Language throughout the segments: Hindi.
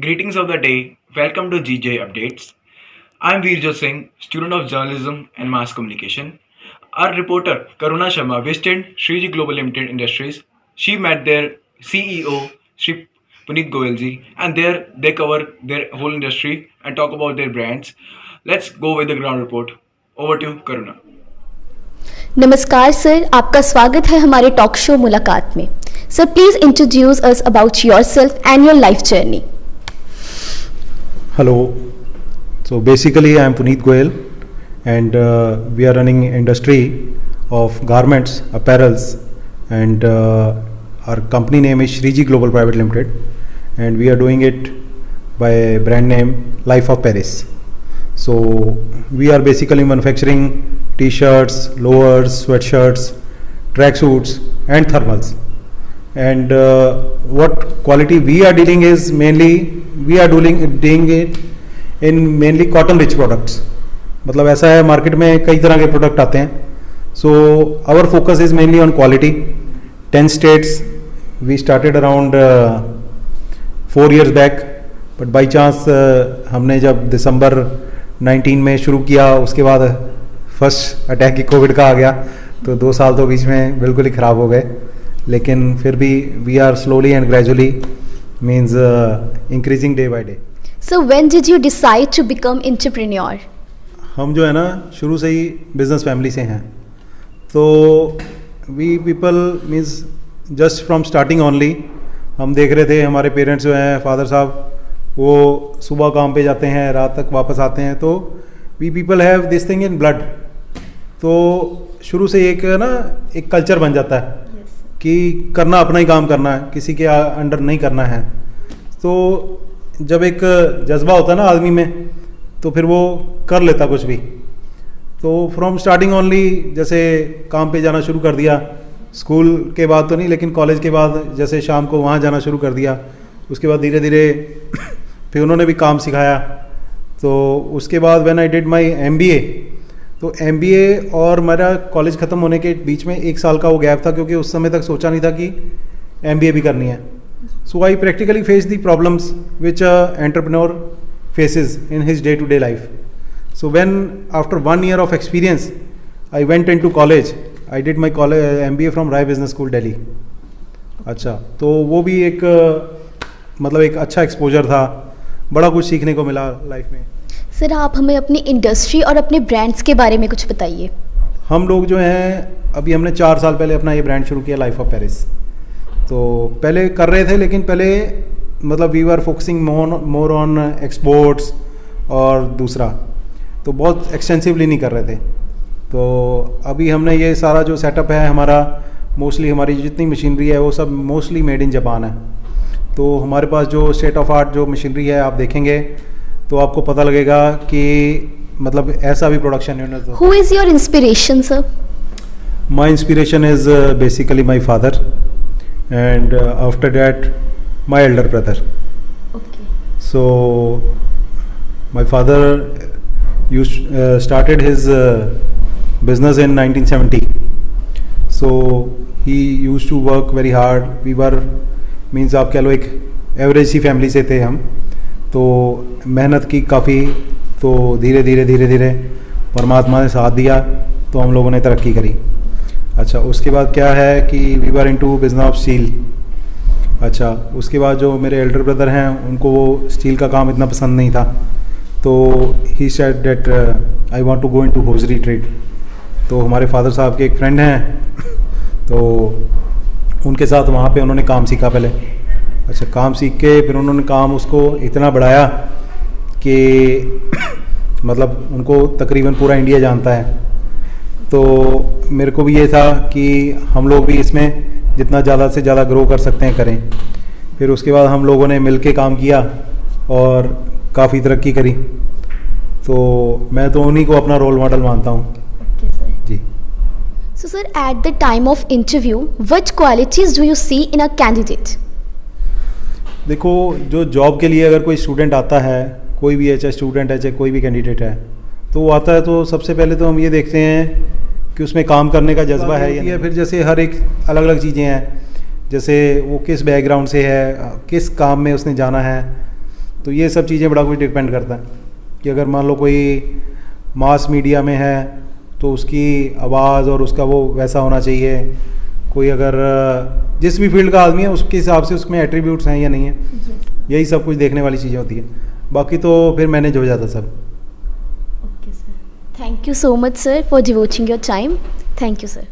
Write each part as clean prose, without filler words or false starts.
Greetings of the day. Welcome to GJ Updates. I'm Veerjot Singh, student of journalism and mass communication. Our reporter Karuna Sharma visited Shriji Global Limited Industries. She met their CEO, Shri Puneet Goyalji, and there they cover their whole industry and talk about their brands. Let's go with the ground report. Over to you, Karuna. नमस्कार सर, आपका स्वागत है हमारे टॉक शो मुलाकात में। Sir please introduce us about yourself and your life journey. Hello. So basically, I am Puneet Goyal, and we are running industry of garments, apparels, and our company name is Shriji Global Private Limited, and we are doing it by brand name Life of Paris. So we are basically manufacturing T-shirts, lowers, sweatshirts, tracksuits, and thermals. And what quality we are dealing is mainly we are doing it in mainly cotton rich products. मतलब ऐसा है मार्केट में कई तरह के प्रोडक्ट आते हैं. So our focus is mainly on quality. 10 states we started around 4 years back, but by chance हमने जब दिसंबर 19 में शुरू किया, उसके बाद फर्स्ट अटैक ही कोविड का आ गया, तो 2 साल तो बीच में बिल्कुल ही ख़राब हो गए. लेकिन फिर भी we are slowly and gradually means increasing day by day. So when did you decide to become entrepreneur? हम जो है ना शुरू से ही बिजनेस फैमिली से हैं, तो we people means just from starting only हम देख रहे थे हमारे पेरेंट्स जो हैं, फादर साहब, वो सुबह काम पे जाते हैं, रात तक वापस आते हैं, तो we people have this thing in blood. तो शुरू से एक ना एक कल्चर बन जाता है कि करना अपना ही काम करना है, किसी के अंडर नहीं करना है. तो जब एक जज्बा होता है ना आदमी में, तो फिर वो कर लेता कुछ भी. तो फ्रॉम स्टार्टिंग ओनली जैसे काम पे जाना शुरू कर दिया, स्कूल के बाद तो नहीं लेकिन कॉलेज के बाद जैसे शाम को वहाँ जाना शुरू कर दिया. उसके बाद धीरे धीरे फिर उन्होंने भी काम सिखाया. तो उसके बाद when I did my MBA, तो MBA और मेरा कॉलेज ख़त्म होने के बीच में 1 साल का वो गैप था, क्योंकि उस समय तक सोचा नहीं था कि MBA भी करनी है. So I practically face the problems which entrepreneur faces in his day to day life. So when after 1 year of experience I went into college. I did my MBA from Rai business school Delhi. अच्छा, तो वो भी एक मतलब एक अच्छा एक्सपोजर था, बड़ा कुछ सीखने को मिला लाइफ में. सर आप हमें अपनी इंडस्ट्री और अपने ब्रांड्स के बारे में कुछ बताइए. हम लोग जो हैं अभी हमने 4 साल पहले अपना ये ब्रांड शुरू किया, लाइफ ऑफ पेरिस. तो पहले कर रहे थे, लेकिन पहले मतलब we are focusing more on exports और दूसरा, तो बहुत एक्सटेंसिवली नहीं कर रहे थे. तो अभी हमने ये सारा जो सेटअप है हमारा, मोस्टली हमारी जितनी मशीनरी है वो सब मोस्टली मेड इन जापान है. तो हमारे पास जो स्टेट ऑफ आर्ट जो मशीनरी है आप देखेंगे तो आपको पता लगेगा कि मतलब ऐसा भी production unit. Who is your inspiration sir? My inspiration is basically my father, and after that my elder brother. Okay. So my father started his business in 1970. So he used to work very hard. We were means आप कह लो एक एवरेज सी फैमिली से थे हम, तो मेहनत की काफ़ी. तो धीरे धीरे परमात्मा ने साथ दिया, तो हम लोगों ने तरक्की करी. अच्छा, उसके बाद क्या है कि we were into business of steel. अच्छा, उसके बाद जो मेरे एल्डर ब्रदर हैं उनको वो स्टील का काम इतना पसंद नहीं था, तो he said that I want to go into hosiery trade. तो हमारे फादर साहब के एक फ्रेंड हैं, तो उनके साथ वहाँ पे उन्होंने काम सीखा पहले. अच्छा, काम सीख के फिर उन्होंने काम उसको इतना बढ़ाया कि मतलब उनको तकरीबन पूरा इंडिया जानता है. तो मेरे को भी ये था कि हम लोग भी इसमें जितना ज़्यादा से ज़्यादा ग्रो कर सकते हैं करें. फिर उसके बाद हम लोगों ने मिल के काम किया और काफ़ी तरक्की करी. तो मैं तो उन्हीं को अपना रोल मॉडल मानता हूँ. जी. So sir, at the time of interview, which qualities do you see in a candidate? देखो, जो जॉब के लिए अगर कोई स्टूडेंट आता है, कोई भी है, चाहे स्टूडेंट है चाहे कोई भी कैंडिडेट है, तो वो आता है तो सबसे पहले तो हम ये देखते हैं कि उसमें काम करने का जज्बा है या फिर जैसे हर एक अलग अलग चीज़ें हैं, जैसे वो किस बैकग्राउंड से है, किस काम में उसने जाना है, तो तो ये सब चीज़ें बड़ा कुछ डिपेंड करता है कि अगर मान लो कोई मास मीडिया में है तो उसकी आवाज़ और उसका वो वैसा होना चाहिए, कोई अगर जिस भी फील्ड का आदमी है उसके हिसाब से उसमें एट्रीब्यूट्स हैं या नहीं है, यही सब कुछ देखने वाली चीज़ें होती हैं। बाकी तो फिर मैनेज हो जाता सब। Okay, sir. Thank you so much, sir, for devoting your time. Thank you, sir.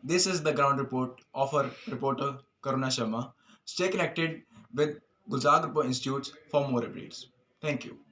This is the ground report of our reporter Karuna Sharma. Stay connected with Gulzar Group of Institutes for more updates. Thank you.